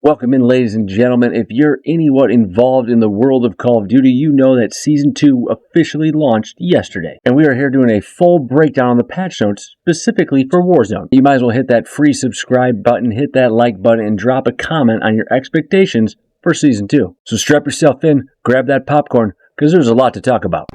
Welcome in, ladies and gentlemen. If you're anyone involved in the world of Call of Duty, you know that Season 2 officially launched yesterday. And we are here doing a full breakdown on the patch notes specifically for Warzone. You might as well hit that free subscribe button, hit that like button, and drop a comment on your expectations for Season 2. So strap yourself in, grab that popcorn, because there's a lot to talk about.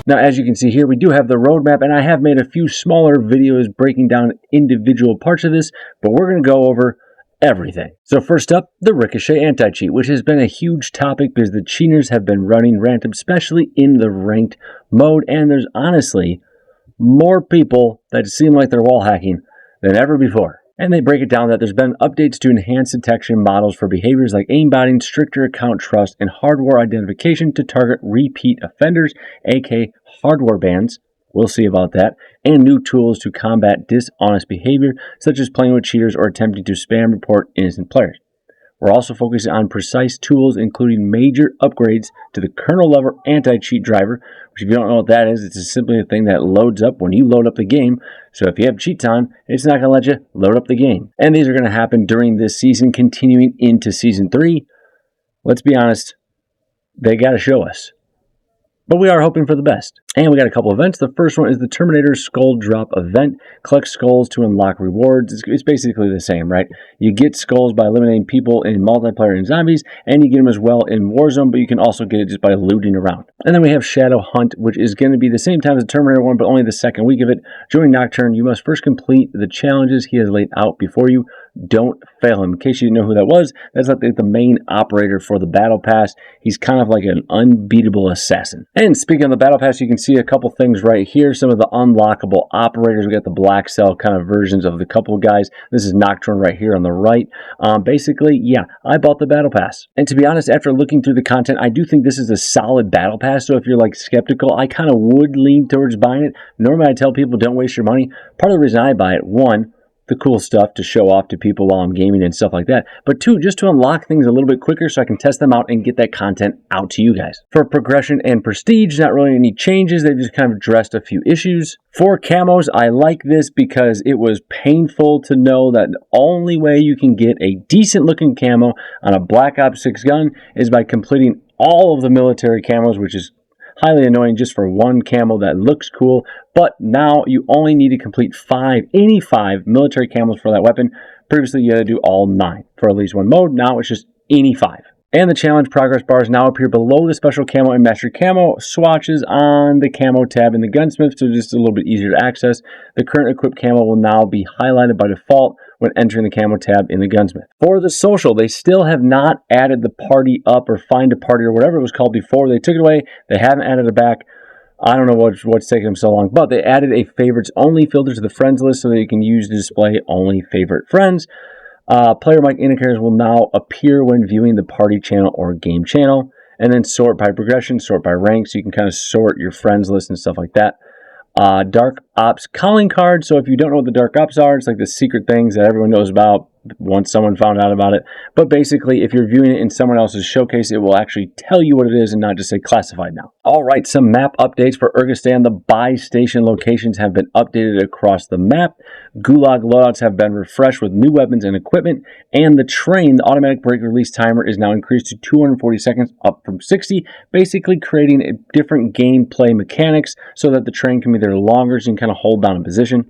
Now, as you can see here, we do have the roadmap, and I have made a few smaller videos breaking down individual parts of this, but we're going to go over everything. So first up, the Ricochet anti-cheat, which has been a huge topic because the cheaters have been running rampant, especially in the ranked mode, and there's honestly more people that seem like they're wall hacking than ever before. And they break it down that there's been updates to enhance detection models for behaviors like aimbotting, stricter account trust, and hardware identification to target repeat offenders, aka hardware bans. We'll see about that. And new tools to combat dishonest behavior, such as playing with cheaters or attempting to spam report innocent players. We're also focusing on precise tools, including major upgrades to the kernel-level anti-cheat driver, which if you don't know what that is, it's simply a thing that loads up when you load up the game. So if you have cheats on, it's not going to let you load up the game. And these are going to happen during this season, continuing into Season 3. Let's be honest, they got to show us. But we are hoping for the best. And we got a couple events. The first one is the Terminator Skull Drop event. Collect skulls to unlock rewards. It's basically the same, right? You get skulls by eliminating people in multiplayer and zombies, and you get them as well in Warzone, but you can also get it just by looting around. And then we have Shadow Hunt, which is going to be the same time as the Terminator one, but only the second week of it. During Nocturne, you must first complete the challenges he has laid out before you. Don't fail him. In case you didn't know who that was, that's like the main operator for the Battle Pass. He's kind of like an unbeatable assassin. And speaking of the Battle Pass, you can see a couple things right here. Some of the unlockable operators. We got the Black Cell kind of versions of the couple guys. This is Nocturne right here on the right. Basically, yeah, I bought the Battle Pass. And to be honest, after looking through the content, I do think this is a solid Battle Pass. So if you're like skeptical, I kind of would lean towards buying it. Normally I tell people don't waste your money. Part of the reason I buy it, one, the cool stuff to show off to people while I'm gaming and stuff like that. But two, just to unlock things a little bit quicker so I can test them out and get that content out to you guys. For progression and prestige, not really any changes. They've just kind of addressed a few issues. For camos, I like this because it was painful to know that the only way you can get a decent looking camo on a Black Ops 6 gun is by completing all of the military camos, which is highly annoying just for one camo that looks cool, but now you only need to complete any five military camos for that weapon. Previously, you had to do all 9 for at least one mode. Now it's just any 5. And the challenge progress bars now appear below the special camo and mastery camo swatches on the camo tab in the gunsmith, so just a little bit easier to access. The current equipped camo will now be highlighted by default when entering the camo tab in the gunsmith. For the social, they still have not added the party up or find a party or whatever it was called before. They took it away. They haven't added it back. I don't know what's taking them so long, but they added a favorites only filter to the friends list so that you can use to display only favorite friends. Player mic indicators will now appear when viewing the party channel or game channel. And then sort by progression, sort by rank, so you can kind of sort your friends list and stuff like that. Dark Ops calling card. So if you don't know what the Dark Ops are, it's like the secret things that everyone knows about once someone found out about it. But basically, if you're viewing it in someone else's showcase, it will actually tell you what it is and not just say classified now. All right, some map updates for Urgistan. The buy station locations have been updated across the map. Gulag loadouts have been refreshed with new weapons and equipment. And the train, the automatic break release timer, is now increased to 240 seconds, up from 60, basically creating a different gameplay mechanics so that the train can be there longer so you can kind of hold down a position.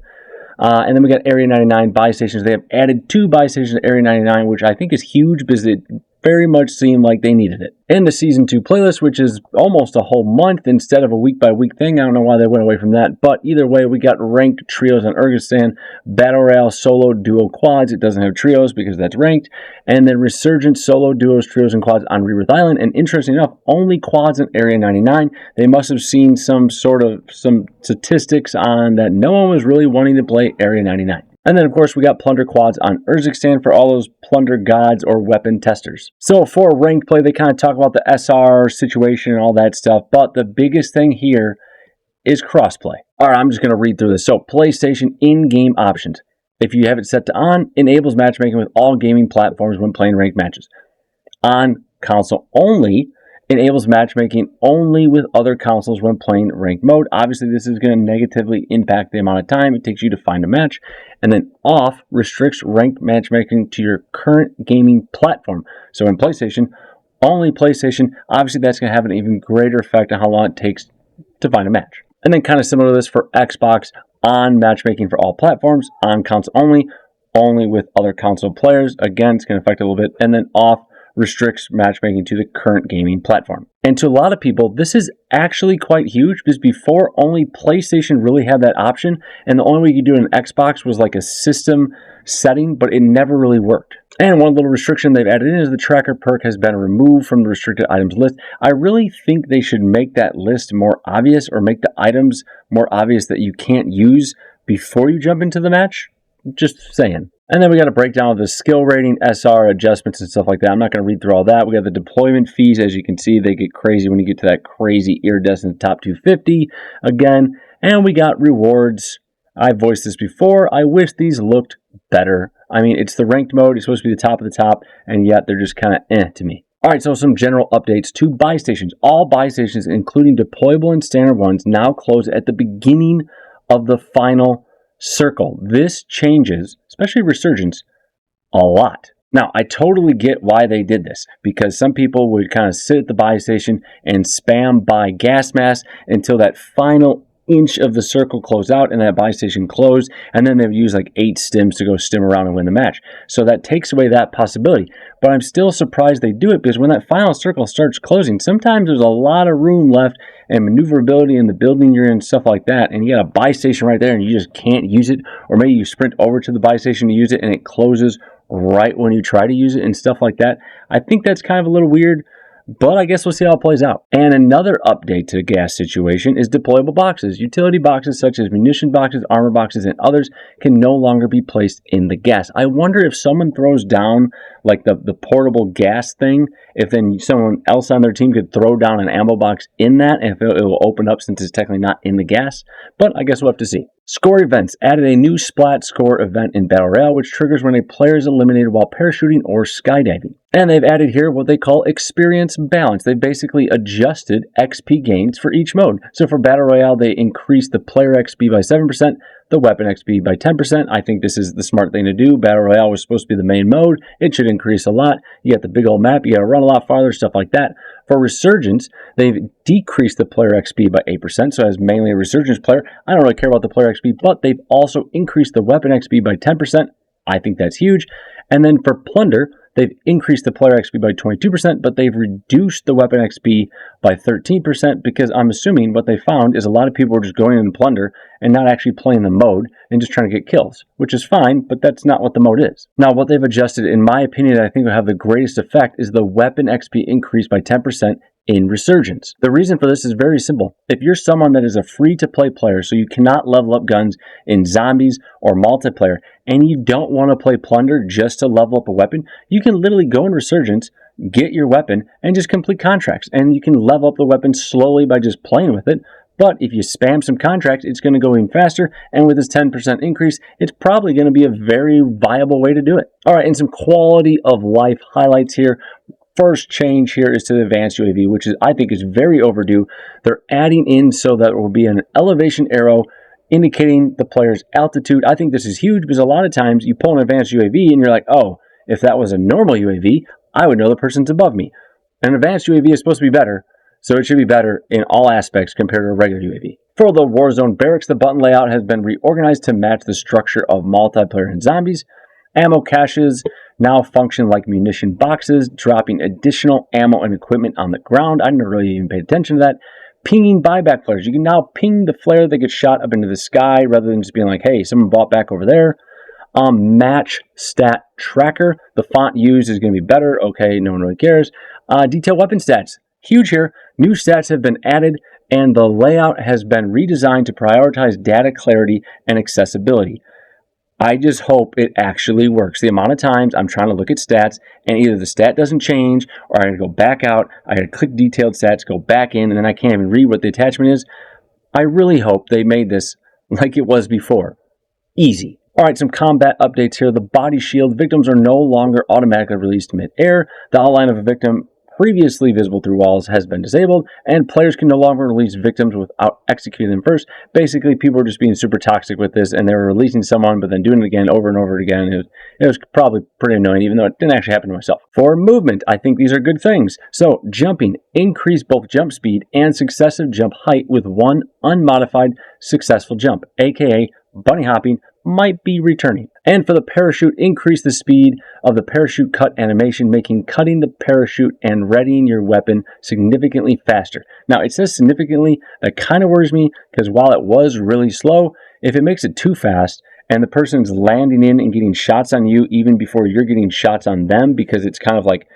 And then we got Area 99 buy stations. They have added 2 buy stations at Area 99, which I think is huge because it very much seemed like they needed it. And the Season 2 playlist, which is almost a whole month instead of a week-by-week thing. I don't know why they went away from that. But either way, we got ranked trios on Urgistan, Battle Royale, solo, duo, quads. It doesn't have trios because that's ranked. And then Resurgent, solo, duos, trios, and quads on Rebirth Island. And interesting enough, only quads in Area 99. They must have seen some statistics on that no one was really wanting to play Area 99. And then, of course, we got Plunder Quads on Urgistan for all those Plunder gods or weapon testers. So for ranked play, they kind of talk about the SR situation and all that stuff. But the biggest thing here is crossplay. All right, I'm just going to read through this. So PlayStation in-game options. If you have it set to on, enables matchmaking with all gaming platforms when playing ranked matches. On console only, enables matchmaking only with other consoles when playing ranked mode. Obviously, this is going to negatively impact the amount of time it takes you to find a match. And then off restricts ranked matchmaking to your current gaming platform. So in PlayStation, only PlayStation. Obviously, that's going to have an even greater effect on how long it takes to find a match. And then kind of similar to this for Xbox, on matchmaking for all platforms, on console only with other console players. Again, it's going to affect it a little bit. And then off restricts matchmaking to the current gaming platform. And to a lot of people, this is actually quite huge because before only PlayStation really had that option, and the only way you could do it on Xbox was like a system setting, but it never really worked. And one little restriction they've added in is the tracker perk has been removed from the restricted items list. I really think they should make that list more obvious, or make the items more obvious that you can't use before you jump into the match. Just saying. And then we got a breakdown of the skill rating, SR adjustments, and stuff like that. I'm not going to read through all that. We got the deployment fees. As you can see, they get crazy when you get to that crazy iridescent top 250 again. And we got rewards. I voiced this before. I wish these looked better. I mean, it's the ranked mode. It's supposed to be the top of the top, and yet they're just kind of to me. All right, so some general updates to buy stations. All buy stations, including deployable and standard ones, now close at the beginning of the final circle. This changes, especially Resurgence, a lot. Now, I totally get why they did this, because some people would kind of sit at the buy station and spam buy gas mask until that final inch of the circle closed out and that buy station closed, and then they would use like 8 stims to go stim around and win the match. So that takes away that possibility. But I'm still surprised they do it, because when that final circle starts closing, sometimes there's a lot of room left and maneuverability in the building you're in, stuff like that, and you got a buy station right there and you just can't use it, or maybe you sprint over to the buy station to use it and it closes right when you try to use it and stuff like that. I think that's kind of a little weird, but I guess we'll see how it plays out. And another update to the gas situation is deployable boxes. Utility boxes such as munition boxes, armor boxes, and others can no longer be placed in the gas. I wonder if someone throws down like the portable gas thing, if then someone else on their team could throw down an ammo box in that, and if it will open up since it's technically not in the gas. But I guess we'll have to see. Score events added a new splat score event in Battle Royale, which triggers when a player is eliminated while parachuting or skydiving. And they've added here what they call experience balance. They basically adjusted XP gains for each mode. So for Battle Royale, they increased the player XP by 7%, the weapon XP by 10%. I think this is the smart thing to do. Battle Royale was supposed to be the main mode. It should increase a lot. You got the big old map. You got to run a lot farther, stuff like that. For Resurgence, they've decreased the player XP by 8%. So as mainly a Resurgence player, I don't really care about the player XP, but they've also increased the weapon XP by 10%. I think that's huge. And then for Plunder, they've increased the player XP by 22%, but they've reduced the weapon XP by 13%, because I'm assuming what they found is a lot of people are just going in Plunder and not actually playing the mode and just trying to get kills, which is fine, but that's not what the mode is. Now, what they've adjusted, in my opinion, that I think will have the greatest effect is the weapon XP increase by 10% in Resurgence. The reason for this is very simple. If you're someone that is a free-to-play player, so you cannot level up guns in zombies or multiplayer, and you don't want to play Plunder just to level up a weapon, you can literally go in Resurgence, get your weapon, and just complete contracts. And you can level up the weapon slowly by just playing with it. But if you spam some contracts, it's going to go even faster. And with this 10% increase, it's probably going to be a very viable way to do it. All right, and some quality of life highlights here. First change here is to the advanced UAV, which is, I think, is very overdue. They're adding in so that it will be an elevation arrow indicating the player's altitude. I think this is huge, because a lot of times you pull an advanced UAV and you're like, oh, if that was a normal UAV, I would know the person's above me. An advanced UAV is supposed to be better, so it should be better in all aspects compared to a regular UAV. For the Warzone barracks, the button layout has been reorganized to match the structure of multiplayer and zombies. Ammo caches now function like munition boxes, dropping additional ammo and equipment on the ground. I never really even paid attention to that. Pinging buyback flares. You can now ping the flare that gets shot up into the sky rather than just being like, hey, someone bought back over there. Match stat tracker. The font used is going to be better. Okay, no one really cares. Detail weapon stats. Huge here. New stats have been added, and the layout has been redesigned to prioritize data clarity and accessibility. I just hope it actually works. The amount of times I'm trying to look at stats and either the stat doesn't change, or I gotta go back out, I gotta click detailed stats, go back in, and then I can't even read what the attachment is. I really hope they made this like it was before. Easy. All right, some combat updates here. The body shield. Victims are no longer automatically released mid-air. The outline of a victim previously visible through walls has been disabled, and players can no longer release victims without executing them first. Basically, people were just being super toxic with this, and they were releasing someone, but then doing it again over and over again. It was probably pretty annoying, even though it didn't actually happen to myself. For movement, I think these are good things. So, jumping, increase both jump speed and successive jump height with one unmodified successful jump, aka bunny hopping, might be returning. And for the parachute, increase the speed of the parachute cut animation, making cutting the parachute and readying your weapon significantly faster. Now, it says significantly. That kind of worries me, because while it was really slow, if it makes it too fast and the person's landing in and getting shots on you even before you're getting shots on them, because it's kind of like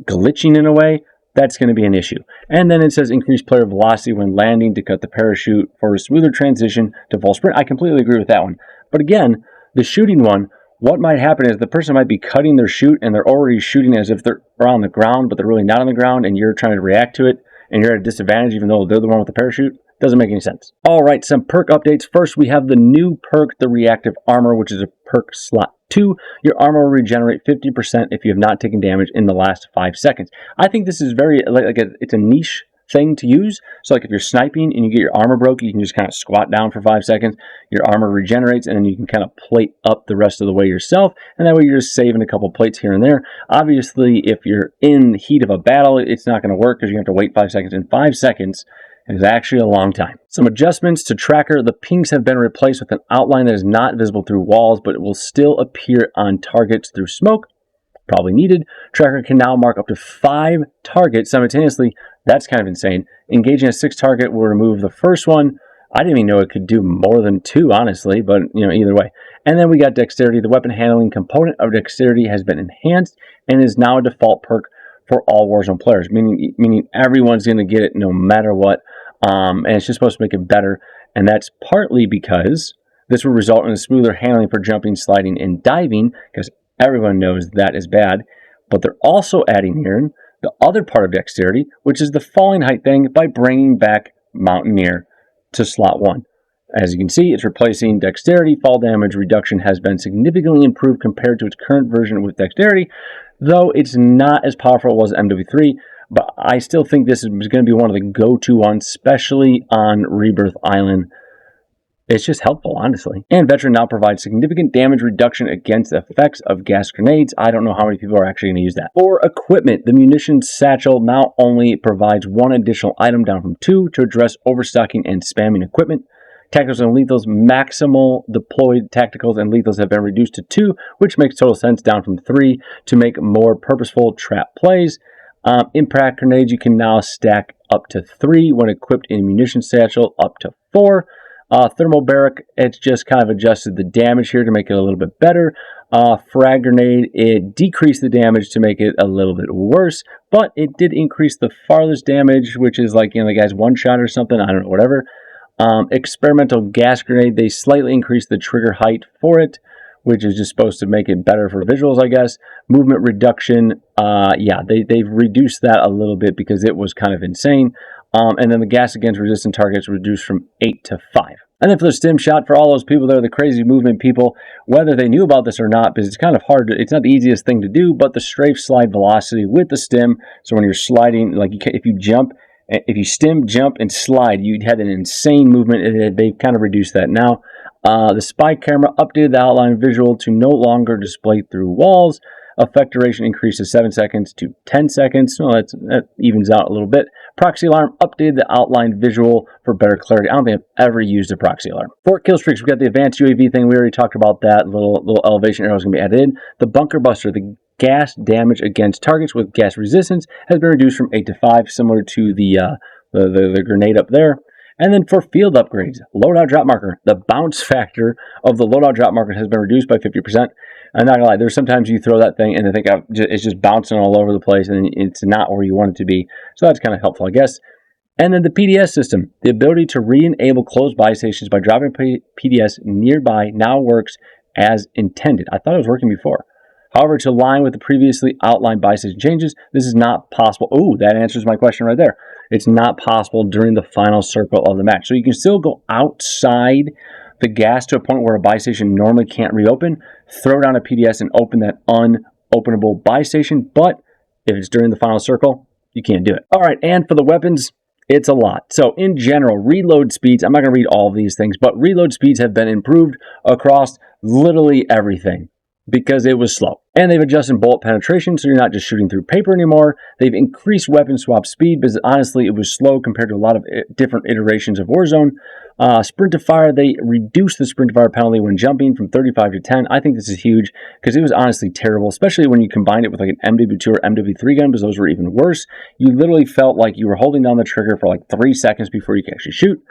glitching in a way, that's going to be an issue. And then it says increase player velocity when landing to cut the parachute for a smoother transition to full sprint. I completely agree with that one. But again, the shooting one, what might happen is the person might be cutting their shoot and they're already shooting as if they're on the ground, but they're really not on the ground, and you're trying to react to it, and you're at a disadvantage even though they're the one with the parachute. Doesn't make any sense. All right, some perk updates. First, we have the new perk, the Reactive Armor, which is a perk slot 2. Your armor will regenerate 50% if you have not taken damage in the last 5 seconds. I think this is very, it's a niche thing to use. So like if you're sniping and you get your armor broke, you can just kind of squat down for 5 seconds. Your armor regenerates, and then you can kind of plate up the rest of the way yourself. And that way you're just saving a couple plates here and there. Obviously, if you're in the heat of a battle, it's not going to work because you have to wait 5 seconds. And 5 seconds is actually a long time. Some adjustments to Tracker. The pings have been replaced with an outline that is not visible through walls, but it will still appear on targets through smoke. Probably needed. Tracker can now mark up to 5 targets simultaneously. That's kind of insane. Engaging a 6 target will remove the first one. I didn't even know it could do more than 2, honestly, but either way. And then we got Dexterity. The weapon handling component of Dexterity has been enhanced and is now a default perk for all Warzone players, meaning everyone's going to get it no matter what. And it's just supposed to make it better. And that's partly because this will result in a smoother handling for jumping, sliding, and diving, because everyone knows that is bad. But they're also adding here the other part of Dexterity, which is the falling height thing, by bringing back Mountaineer to slot 1. As you can see, it's replacing Dexterity. Fall damage reduction has been significantly improved compared to its current version with Dexterity, though it's not as powerful as MW3. But I still think this is going to be one of the go-to ones, especially on Rebirth Island. It's just helpful, honestly. And Veteran now provides significant damage reduction against the effects of gas grenades. I don't know how many people are actually going to use that. For equipment, the munitions satchel now only provides 1 additional item, down from 2, to address overstocking and spamming equipment. Tacticals and lethals, maximal deployed tacticals and lethals have been reduced to 2, which makes total sense, down from 3, to make more purposeful trap plays. Impact grenades, you can now stack up to 3 when equipped in munition satchel, up to 4. Thermal barrack, it's just kind of adjusted the damage here to make it a little bit better. Frag grenade, it decreased the damage to make it a little bit worse, but it did increase the farthest damage, which is like, the guy's one shot or something, I don't know, whatever. Experimental gas grenade, they slightly increased the trigger height for it, which is just supposed to make it better for visuals, I guess. Movement reduction, they've reduced that a little bit because it was kind of insane. And then the gas against resistant targets reduced from 8 to 5. And then for the stim shot, for all those people that are the crazy movement people, whether they knew about this or not, because it's kind of hard, it's not the easiest thing to do, but the strafe slide velocity with the stim, so when you're sliding, like if you stim, jump, and slide, you'd had an insane movement. They've kind of reduced that now. The spy camera updated the outline visual to no longer display through walls. Effect duration increased to 7 seconds to 10 seconds. Well, that evens out a little bit. Proxy alarm updated the outline visual for better clarity. I don't think I've ever used a proxy alarm. For kill streaks, we got the advanced UAV thing. We already talked about that. Little elevation arrow is going to be added in. The bunker buster, the gas damage against targets with gas resistance, has been reduced from 8 to 5, similar to the grenade up there. And then for field upgrades, loadout drop marker, the bounce factor of the loadout drop marker has been reduced by 50%. I'm not gonna lie, there's sometimes you throw that thing and I think it's just bouncing all over the place and it's not where you want it to be. So that's kind of helpful, I guess. And then the PDS system, the ability to re-enable closed buy stations by dropping PDS nearby now works as intended. I thought it was working before. However, to align with the previously outlined buy station changes, this is not possible. Oh, that answers my question right there. It's not possible during the final circle of the match. So you can still go outside the gas to a point where a buy station normally can't reopen, throw down a PDS and open that unopenable buy station. But if it's during the final circle, you can't do it. All right, and for the weapons, it's a lot. So in general, reload speeds, I'm not going to read all of these things, but reload speeds have been improved across literally everything because it was slow. And they've adjusted bullet penetration, so you're not just shooting through paper anymore. They've increased weapon swap speed because honestly, it was slow compared to a lot of different iterations of Warzone. Sprint to fire, they reduced the sprint to fire penalty when jumping from 35 to 10. I think this is huge because it was honestly terrible, especially when you combined it with like an MW2 or MW3 gun, because those were even worse. You literally felt like you were holding down the trigger for like 3 seconds before you could actually shoot.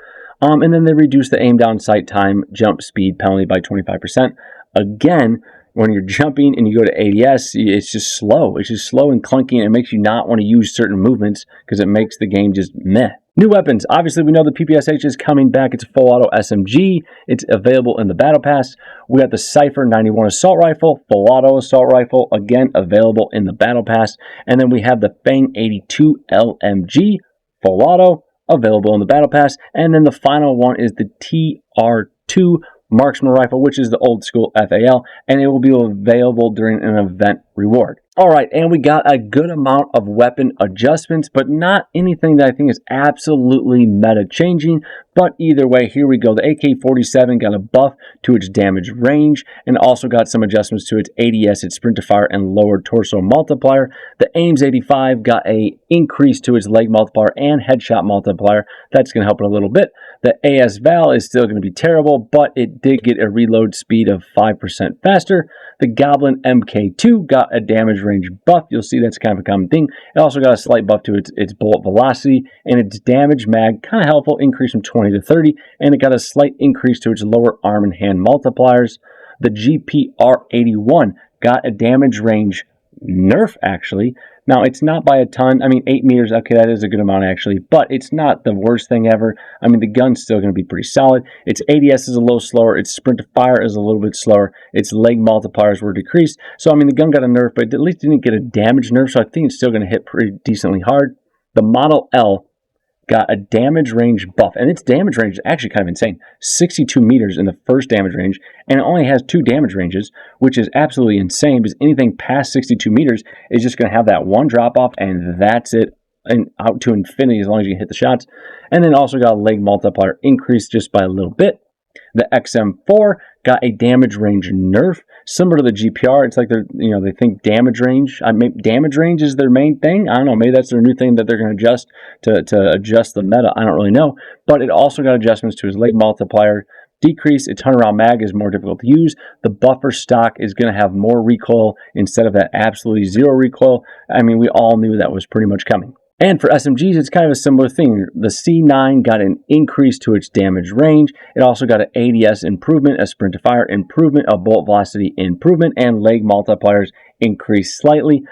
And then they reduced the aim down sight time jump speed penalty by 25%. Again, when you're jumping and you go to ADS, it's just slow. It's just slow and clunky, and it makes you not want to use certain movements because it makes the game just meh. New weapons. Obviously, we know the PPSH is coming back. It's a full auto SMG. It's available in the Battle Pass. We got the Cypher 91 Assault Rifle, full auto Assault Rifle, again, available in the Battle Pass. And then we have the Fang 82 LMG, full auto, available in the Battle Pass. And then the final one is the TR2 Marksman Rifle, which is the old school FAL, and it will be available during an event reward. All right, and we got a good amount of weapon adjustments, but not anything that I think is absolutely meta changing. But either way, here we go. The AK-47 got a buff to its damage range and also got some adjustments to its ADS, its sprint to fire, and lower torso multiplier. The AIMS 85 got a increase to its leg multiplier and headshot multiplier. That's going to help it a little bit. The AS Val is still going to be terrible, but it did get a reload speed of 5% faster. The Goblin MK2 got a damage range buff. You'll see that's kind of a common thing. It also got a slight buff to its bullet velocity, and its damage mag, kind of helpful, increase from 20 to 30, and it got a slight increase to its lower arm and hand multipliers. The GPR81 got a damage range nerf, actually. Now, it's not by a ton. I mean, 8 meters, okay, that is a good amount, actually, but it's not the worst thing ever. I mean, the gun's still going to be pretty solid. Its ADS is a little slower. Its sprint to fire is a little bit slower. Its leg multipliers were decreased. So, I mean, the gun got a nerf, but at least it didn't get a damage nerf, so I think it's still going to hit pretty decently hard. The Model L got a damage range buff, and its damage range is actually kind of insane. 62 meters in the first damage range, and it only has 2 damage ranges, which is absolutely insane because anything past 62 meters is just going to have that one drop off, and that's it, and out to infinity as long as you can hit the shots. And then also got a leg multiplier increase just by a little bit. The XM4 got a damage range nerf, similar to the GPR. It's like they think damage range. Damage range is their main thing. I don't know. Maybe that's their new thing that they're going to adjust to adjust the meta. I don't really know. But it also got adjustments to his leg multiplier decrease. Its turnaround mag is more difficult to use. The buffer stock is going to have more recoil instead of that absolutely zero recoil. I mean, we all knew that was pretty much coming. And for SMGs, it's kind of a similar thing. The C9 got an increase to its damage range. It also got an ADS improvement, a sprint to fire improvement, a bullet velocity improvement, and leg multipliers increased slightly.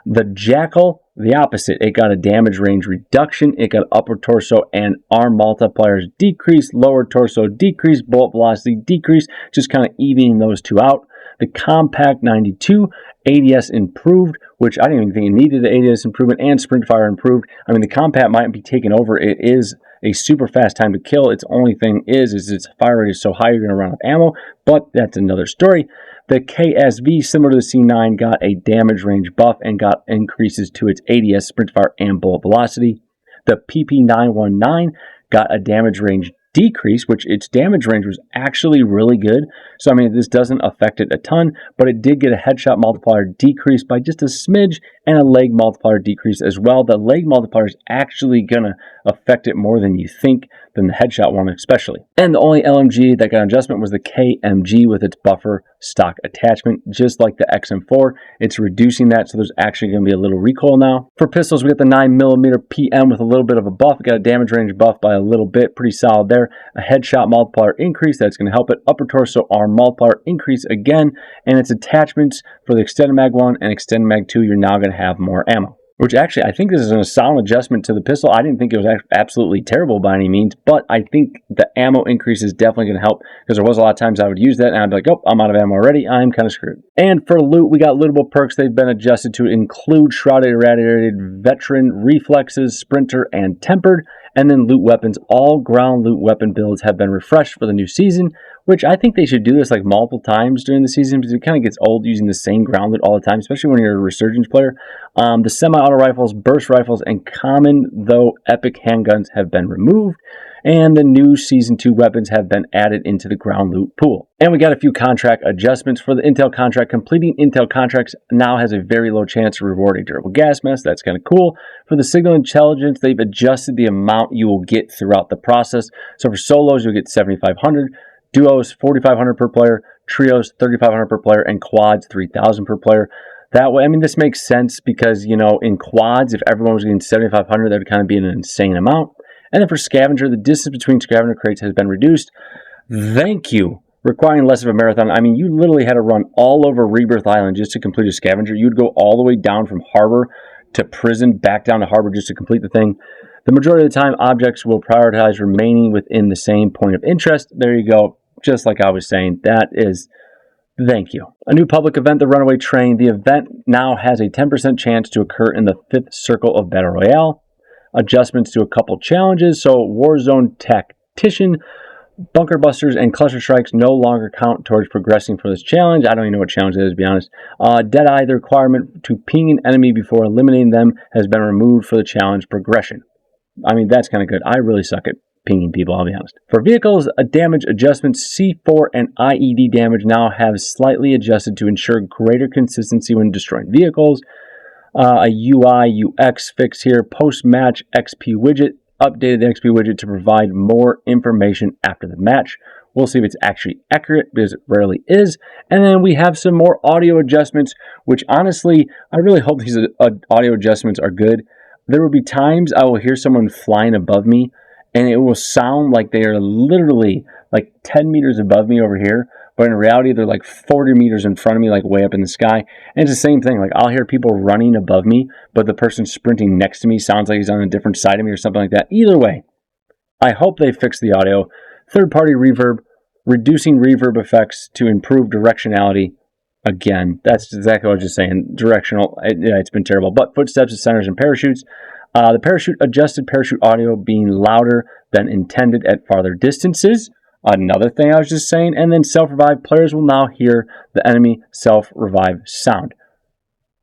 The Jackal, the opposite. It got a damage range reduction. It got upper torso and arm multipliers decrease, lower torso decrease, bullet velocity decrease, just kind of evening those two out. The Compact 92 ADS improved, which I didn't even think it needed the ADS improvement, and sprint fire improved. I mean, the Compact might be taken over. It is a super fast time to kill. Its only thing is its fire rate is so high you're going to run out of ammo, but that's another story. The KSV, similar to the C9, got a damage range buff and got increases to its ADS, sprint fire, and bullet velocity. The PP919 got a damage range decrease, which its damage range was actually really good. So, I mean, this doesn't affect it a ton, but it did get a headshot multiplier decrease by just a smidge and a leg multiplier decrease as well. The leg multiplier is actually going to affect it more than you think, than the headshot one especially. And the only LMG that got an adjustment was the KMG with its buffer stock attachment, just like the XM4. It's reducing that, so there's actually going to be a little recoil now. For pistols, we got the 9mm PM with a little bit of a buff. We got a damage range buff by a little bit, pretty solid there. A headshot multiplier increase, that's going to help it. Upper torso arm multiplier increase again, and its attachments for the extended mag 1 and extended mag 2, you're now going to have more ammo. Which actually, I think this is a solid adjustment to the pistol. I didn't think it was absolutely terrible by any means, but I think the ammo increase is definitely going to help, because there was a lot of times I would use that and I'd be like, oh, I'm out of ammo already. I'm kind of screwed. And for loot, we got lootable perks. They've been adjusted to include Shrouded, Irradiated, Veteran, Reflexes, Sprinter, and Tempered. And then loot weapons. All ground loot weapon builds have been refreshed for the new season, which I think they should do this like multiple times during the season because it kind of gets old using the same ground loot all the time, especially when you're a resurgence player. The semi-auto rifles, burst rifles, and common though epic handguns have been removed, and the new Season 2 weapons have been added into the ground loot pool. And we got a few contract adjustments. For the Intel contract, completing Intel contracts now has a very low chance of rewarding durable gas mask. That's kind of cool. For the signal intelligence, they've adjusted the amount you will get throughout the process. So for solos, you'll get 7,500. Duos, 4,500 per player. Trios, 3,500 per player. And quads, 3,000 per player. That way, I mean, this makes sense because, you know, in quads, if everyone was getting 7,500, that would kind of be an insane amount. And then for scavenger, the distance between scavenger crates has been reduced. Thank you. Requiring less of a marathon. I mean, you literally had to run all over Rebirth Island just to complete a scavenger. You would go all the way down from harbor to prison, back down to harbor just to complete the thing. The majority of the time, objects will prioritize remaining within the same point of interest. There you go. Just like I was saying, that is... Thank you. A new public event, the Runaway Train. The event now has a 10% chance to occur in the 5th circle of Battle Royale. Adjustments to a couple challenges. So Warzone Tactician, Bunker Busters, and Cluster Strikes no longer count towards progressing for this challenge. I don't even know what challenge it is, to be honest. Deadeye, the requirement to ping an enemy before eliminating them has been removed for the challenge progression. I mean, that's kind of good. I really suck at pinging people, I'll be honest. For vehicles, damage adjustments, C4 and IED damage now have slightly adjusted to ensure greater consistency when destroying vehicles. A UI UX fix here, post-match XP widget, updated the XP widget to provide more information after the match. We'll see if it's actually accurate because it rarely is. And then we have some more audio adjustments, which honestly, I really hope these audio adjustments are good. There will be times I will hear someone flying above me and it will sound like they are literally like 10 meters above me over here, but in reality, they're like 40 meters in front of me, like way up in the sky. And it's the same thing. Like I'll hear people running above me, but the person sprinting next to me sounds like he's on a different side of me or something like that. Either way, I hope they fix the audio. Third-party reverb, reducing reverb effects to improve directionality. Again, that's exactly what I was just saying. Directional, it's been terrible. But footsteps, centers, and parachutes. The parachute adjusted parachute audio being louder than intended at farther distances. Another thing I was just saying. And then self-revive. Players will now hear the enemy self-revive sound.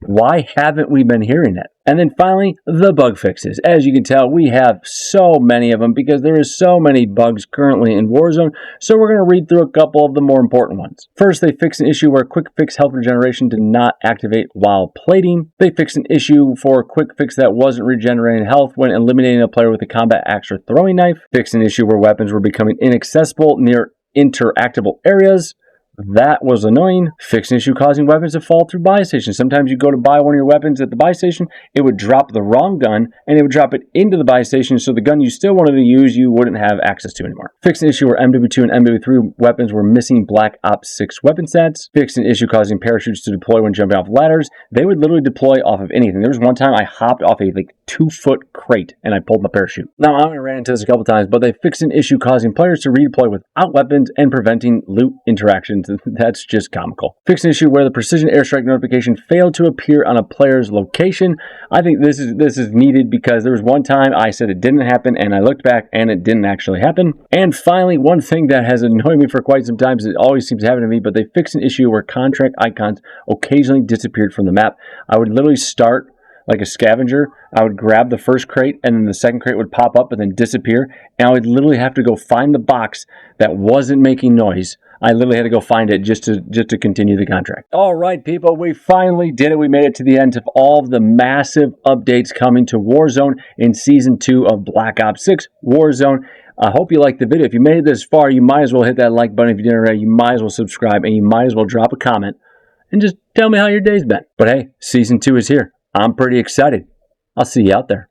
Why haven't we been hearing it? And then finally, the bug fixes. As you can tell, we have so many of them because there is so many bugs currently in Warzone, so we're going to read through a couple of the more important ones. First, they fixed an issue where quick fix health regeneration did not activate while plating. They fixed an issue for a quick fix that wasn't regenerating health when eliminating a player with a combat axe or throwing knife. Fixed an issue where weapons were becoming inaccessible near interactable areas. That was annoying. Fixed an issue causing weapons to fall through buy stations. Sometimes you go to buy one of your weapons at the buy station, it would drop the wrong gun, and it would drop it into the buy station, so the gun you still wanted to use, you wouldn't have access to anymore. Fixed an issue where MW2 and MW3 weapons were missing Black Ops 6 weapon stats. Fixed an issue causing parachutes to deploy when jumping off ladders. They would literally deploy off of anything. There was one time I hopped off a 2-foot crate, and I pulled my parachute. Now, I only ran into this a couple times, but they fixed an issue causing players to redeploy without weapons and preventing loot interactions. That's just comical. Fixed an issue where the precision airstrike notification failed to appear on a player's location. I think this is needed because there was one time I said it didn't happen and I looked back and it didn't actually happen. And finally, one thing that has annoyed me for quite some time, it always seems to happen to me, but they fixed an issue where contract icons occasionally disappeared from the map. I would literally start like a scavenger. I would grab the first crate and then the second crate would pop up and then disappear. And I would literally have to go find the box that wasn't making noise. I literally had to go find it just to continue the contract. All right, people, we finally did it. We made it to the end of all of the massive updates coming to Warzone in Season 2 of Black Ops 6 Warzone. I hope you liked the video. If you made it this far, you might as well hit that like button. If you didn't already, you might as well subscribe and you might as well drop a comment and just tell me how your day's been. But hey, Season 2 is here. I'm pretty excited. I'll see you out there.